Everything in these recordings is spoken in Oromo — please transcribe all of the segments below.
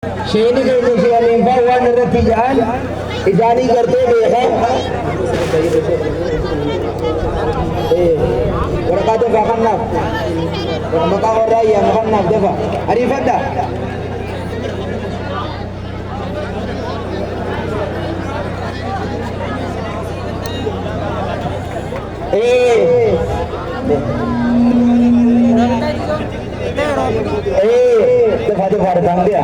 शेनी करते शेनी भगवान रखी जान इजानी करते देखा berkah defa kanap maka oraya makanap defa arifada defa defa datang dia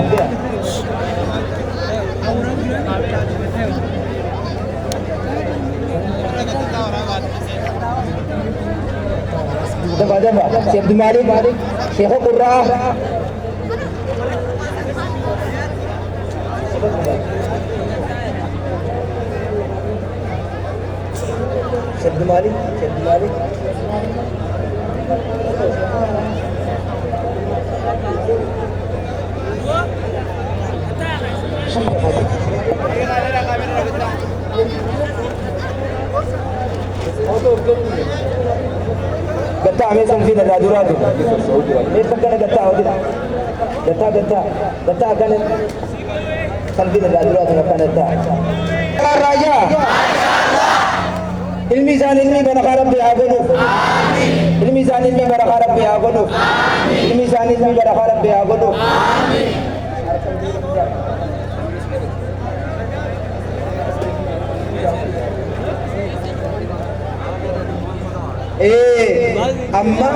defa defa Syekh Malik Syekh Qurrah Syekh Malik गत्ता हमें संफी न राजुरा दो ये पक्का न गत्ता होती गत्ता अकन संफी न राजुरा दो अकन गत्ता राजा ilmi zan ilmi barakarab bi agunu ilmi zan ilmi barakarab bi agunu ilmi zan ilmi barakarab bi agunu amma